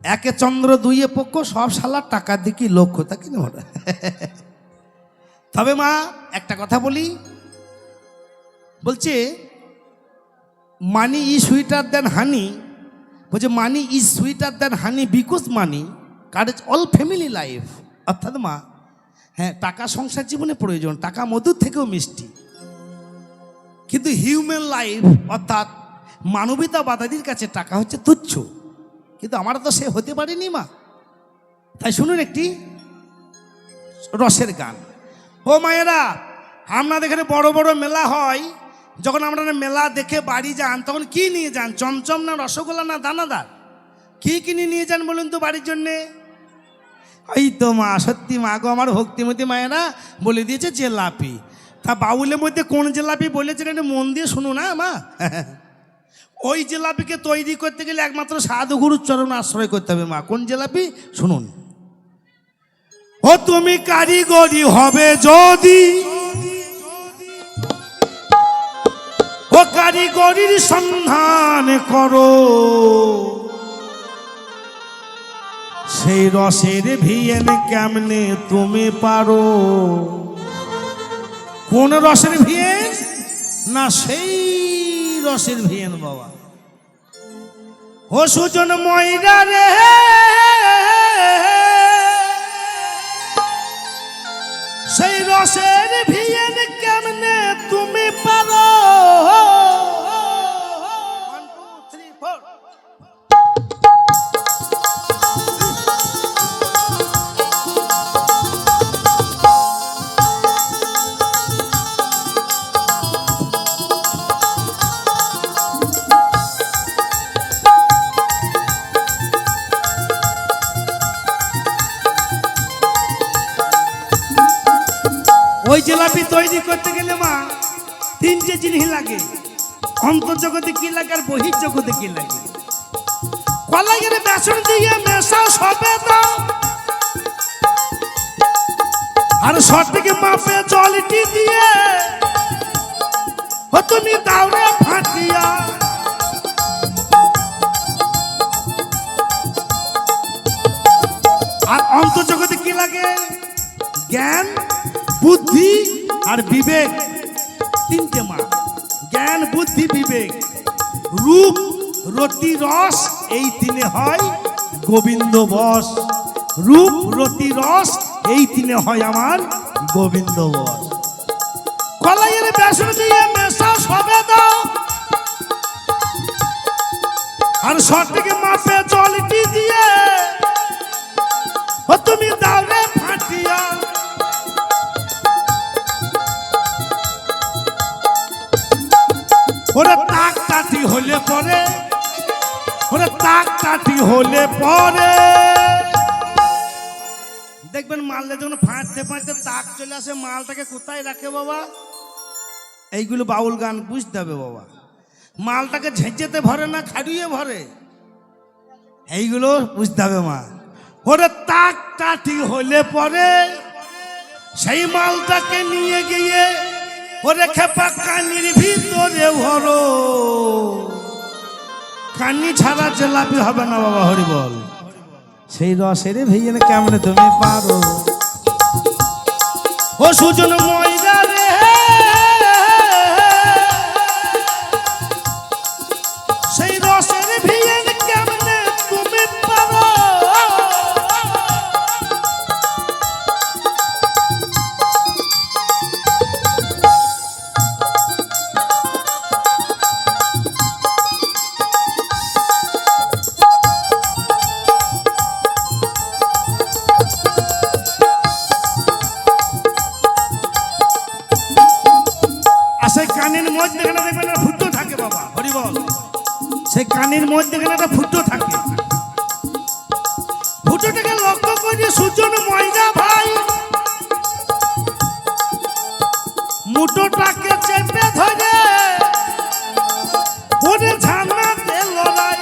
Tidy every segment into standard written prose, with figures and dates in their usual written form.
একে চন্দ্র দুইয়ে পক্ষ, সব শালা টাকার দিকে লক্ষ্য, তা কিনা ওরা। তবে মা একটা কথা বলি, বলছে মানি ইজ সুইটার দ্যান হানি, বলছে money is sweater than honey because money courage all family life. অর্থাৎ মা, হ্যাঁ, টাকা সংসার জীবনে প্রয়োজন, টাকা মধুর থেকেও মিষ্টি, কিন্তু হিউম্যান লাইফ অর্থাৎ মানবতাবাদীর কাছে টাকা হচ্ছে তুচ্ছ। কিন্তু আমরা তো সে হতে পারিনি মা। তাই শুনুন একটি রসের গান। ও মায়েরা, আপনাদের এখানে বড় বড় মেলা হয়, যখন আপনারা মেলা দেখে বাড়ি যান তখন কি নিয়ে যান? চমচম না রসগোল্লা না দানাদার? কি কিনে নিয়ে যান বলুন তো বাড়ির জন্যে? এই তো মা, সত্যি মা গো, আমার ভক্তিমতী মায়েরা বলে দিয়েছে জিলাপি। তা বাউলের মধ্যে কোন জিলাপি বলেছেন একটু মন দিয়ে শুনুন। না মা, ওই জিলাপিকে তৈরি করতে গেলে একমাত্র সাধুগুরুর চরণ আশ্রয় করতে হবে মা। কোন জিলাপি শুনুন। ও তুমি কারিগরি হবে যদি, ও কারিগরির সন্ধান করো, সেই রসের ভিয়েন কেমনে তুমি পারো। কোন রসের ভিয়েন? না সেই রসের ভিয়েন বাবা। ও সুজন ময়রা রে, সেই রসের ভিয়েন কেমনে তুমি পারো। ওই জিলাপি তৈরি করতে গেলে মা তিনটে জিনিস লাগে। অন্তর্জগতে কি লাগে আর বহির্জগতে কি লাগে? কলাইয়ের বেসন দিয়ে মেশাও সবে দাও, আর সঠিক মাপে জলটি দিয়ে ও তুমি দাওরে ফাটিয়া। আর অন্তর্জগতে কি লাগে? জ্ঞান, বুদ্ধি আর বিবেক। তিনটে মা, জ্ঞান, বুদ্ধি, বিবেক। রূপ, রতি, রস, এই তিনে হয় গোবিন্দ বস। রূপ, রতি, রস, এই তিনে হয় আমার গোবিন্দ বস। কলাইয়ের বেসন দিয়ে মেশাও সবে দাও, আর সঠিক মাপে জলটি দিয়ে ও তুমি দাওরে ফাটিয়া। ওরে তাক কাটি হলে পরে, ওরে তাক কাটি হলে পরে দেখবেন মালটা যখন ফাঁটতে ফাঁটতে তাক চলে আসে, মালটাকে কোথায় রাখে বাবা? এইগুলো বাউল গান বুঝতে হবে বাবা। মালটাকে ঝেঁচেতে ভরে না খাড়িয়ে ভরে, এইগুলো বুঝতে হবে মা। ওরে তাক কাটি হলে পরে সেই মালটাকে নিয়ে গিয়ে ওরে খেপা কানির ভিতরে ভরো। কানি ছাড়া জিলাপি হবে না বাবা, হরি বল। সেই রসের ভিয়েন কেমনে তুমি পারো। ও সুজন ময়রা রে, সেই রসের ভিয়েন কেমনে তুমি পারো। সেই কানের মধ্যে দেখবেন ফুটো থাকে বাবা, হরি বল। সেই কানের মধ্যে একটা ফুটো থাকে, ফুটোটাকে লক্ষ্য করে সুজন ময়রা ভাই মুটোটাকে চেপে ধরে ওরে ঝানাতে লড়াই।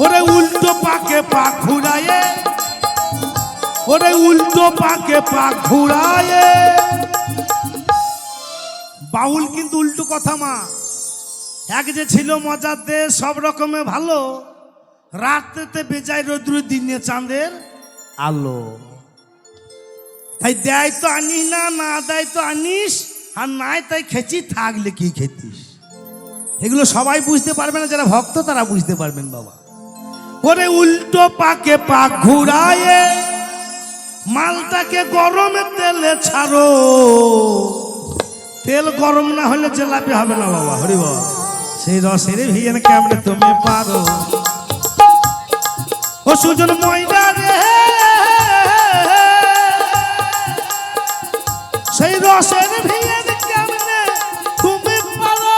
ওরে উল্টো পাকে পা ঘুরায়ে, ওরে উল্টো পাকে পা ঘুরায়ে। বাউল কিন্তু উল্টো কথা মা। এক যে ছিল মজাতে সব রকমে ভালো, রাত্রেতে বেজায় রৌদ্র, দিনে চাঁদের আলো। তাই দেয় তো আনিস না, না দেয় তো আনিস, আর নাই তাই খেছি, থাকলে কি খেতিস। এগুলো সবাই বুঝতে পারবে না, যারা ভক্ত তারা বুঝতে পারবেন বাবা। ওরে উল্টো পাকে পাক ঘুরায়ে মালটাকে গরমে তেলে ছাড়ো, তেল গরম না হলে জিলাপি হবে না বাবা। হরি বাবা, সেই রসের ভিয়েন কেমনে তুমি পারো। ও সুজন ময়না রে, সেই রসের ভিয়েন কেমনে তুমি পারো।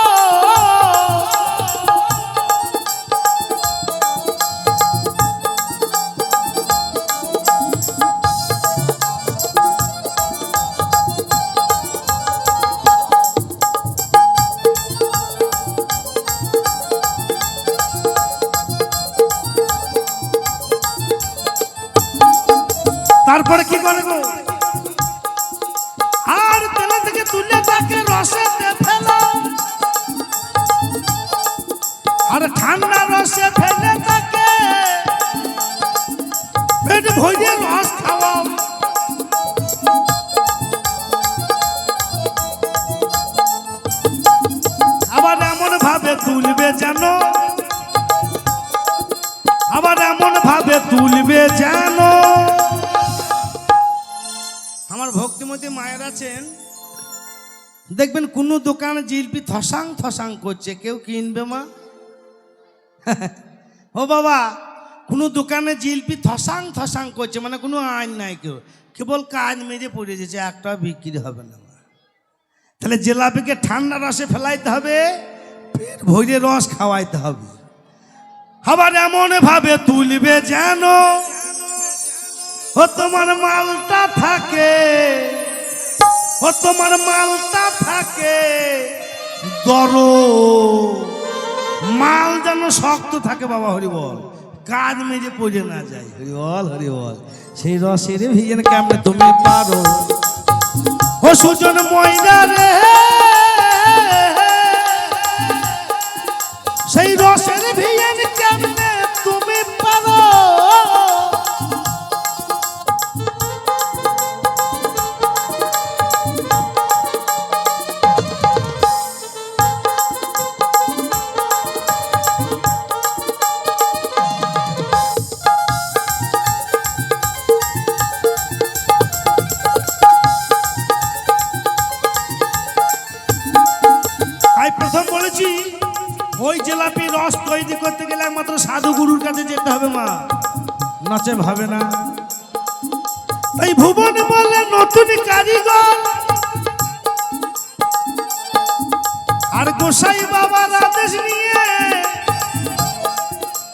তারপরে কি করে গো, আর তেলে থেকে তুলে তাকে রসেতে ফেলো, আর ঠান্ডা রসে ফেলে তাকে পেট ভরিয়ে রস খাওয়াও। আবার এমন ভাবে তুলবে যেন, আবার এমন ভাবে তুলবে যেন। আমার ভক্তিমতী মায়ের আছেন, দেখবেন কোনো দোকানে জিলিপি থসাং থসাং করছে, কেউ কিনবে মা? ও বাবা, কোনো দোকানে জিলিপি থসাং থসাং করছে, মানে কোনো আইন নাই, কেউ কেবল কাজ মেজে পড়ে যেছে, একটা বিক্রি হবে না মা। তাহলে জিলাপিকে ঠান্ডা রসে ফেলাইতে হবে, পেট ভরে রস খাওয়াইতে হবে। আবার এমন ভাবে তুলবে যেন ও তোমার মালটা থাকে, ও তোমার মালটা থাকে দরো, মাল যেন শক্ত থাকে বাবা। হরি বল, কাজ মেজে পড়ে না যায়। হরি বল, হরি বল, সেই রসের ভিজেন কেমনে তুমি পারো। ও সুজন ময়না রে, সেই রসের ভিজেন কেমনে তুমি পারো। প্রথম বলেছি, ওই জিলাপি রস তৈরি করতে গেলে একমাত্র সাধু গুরুর কাছে যেতে হবে মা, নাচে ভাবে না। তাই ভুবন বলে নতুন কারিগর, আর গোসাই বাবার আদেশ নিয়ে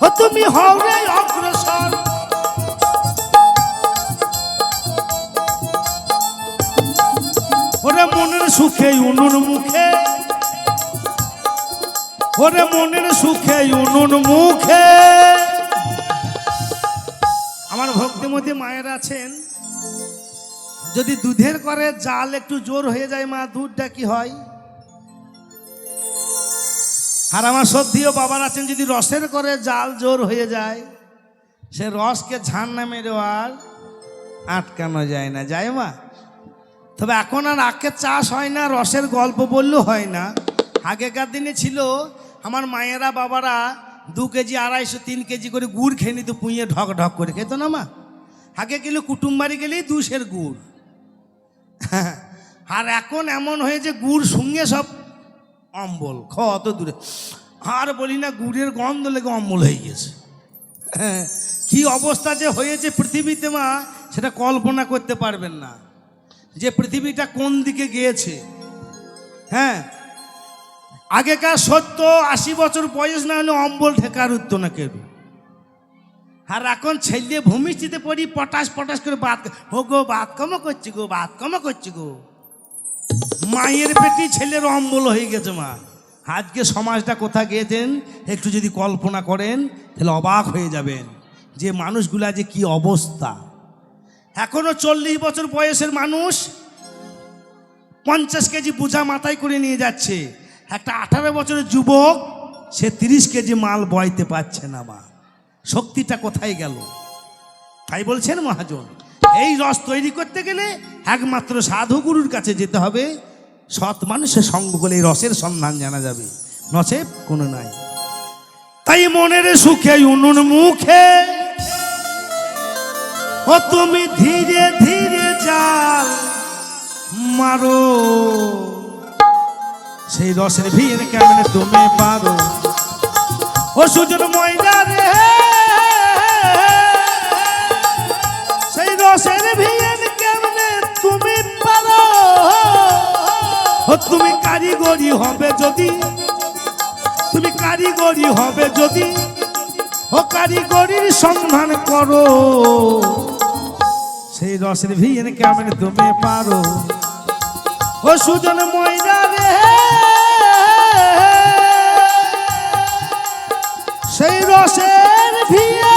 ও তুমি হও রে অগ্রসর। ওরে মনের সুখে উনুন মুখে, ওরে মনের সুখে উনুন মুখে। আমার ভক্তিমতী মায়ের আছেন, যদি দুধের করে জাল একটু জোর হয়ে যায় মা, দুধটা কি হয়? আর আমার সত্যিও বাবার আছেন, যদি রসের করে জাল জোর হয়ে যায়, সে রসকে ঝান না মেরে আর আটকানো যায় না, যায় মা? তবে এখন আর আখের চাষ হয় না, রসের গল্প বললেও হয় না। আগেকার দিনে ছিল, আমার মায়েরা বাবারা 2 কেজি 250 3 কেজি করে গুড় খেয়ে নিত, পুঁয়ে ঢক ঢক করে খেত না মা। আগে গেলে কুটুম বাড়ি গেলেই 200 গুড়। আর এখন এমন হয়েছে গুড় সঙ্গে সব অম্বল, খাওয়া অত দূরে। আর বলি না, গুড়ের গন্ধ লেগে অম্বল হয়ে গেছে। কি অবস্থা যে হয়েছে পৃথিবীতে মা, সেটা কল্পনা করতে পারবেন না, যে পৃথিবীটা কোন দিকে গিয়েছে। হ্যাঁ, আগেকার 70-80 বছর বয়স না হলে অম্বল ঠেকার উঠতো না কেউ। আর এখন ছেলে ভূমিষ্ঠিতে পড়ি পটাশ পটাশ করে বাত, ও গো বাত কমা করছি গো, বাত কমা করছি গো। মায়ের পেটি ছেলের অম্বল হয়ে গেছে মা। আজকে সমাজটা কোথা গিয়েছেন একটু যদি কল্পনা করেন তাহলে অবাক হয়ে যাবেন, যে মানুষগুলা যে কি অবস্থা। এখনো 40 বছর বয়সের মানুষ 50 কেজি বোঝা মাথায় করে নিয়ে যাচ্ছে। একটা 18 বছরের যুবক সে 30 কেজি মাল বইতে পারছে না মা, শক্তিটা কোথায় গেল? তাই বলছেন মহাজন, এই রস তৈরি করতে গেলে একমাত্র সাধুগুরুর কাছে যেতে হবে, সৎ মানুষের সঙ্গ করলে এই রসের সন্ধান জানা যাবে, নচেত কোনো নাই। তাই মনের সুখে উনুন মুখে ও তুমি ধীরে ধীরে জাল মারো, সেই রসের ভিড় কেমনে তুমি পারো ও সুজন ময়না রে, সেই রসের ভিড় কেমনে তুমি পারো ও তুমি কারিগরি হবে যদি, তুমি কারিগরি হবে যদি ও কারিগরির সন্ধান করো, সেই রসের ভিড় কেমনে তুমি পারো ও সুজন ময়না রে, সেই রসের ভিড়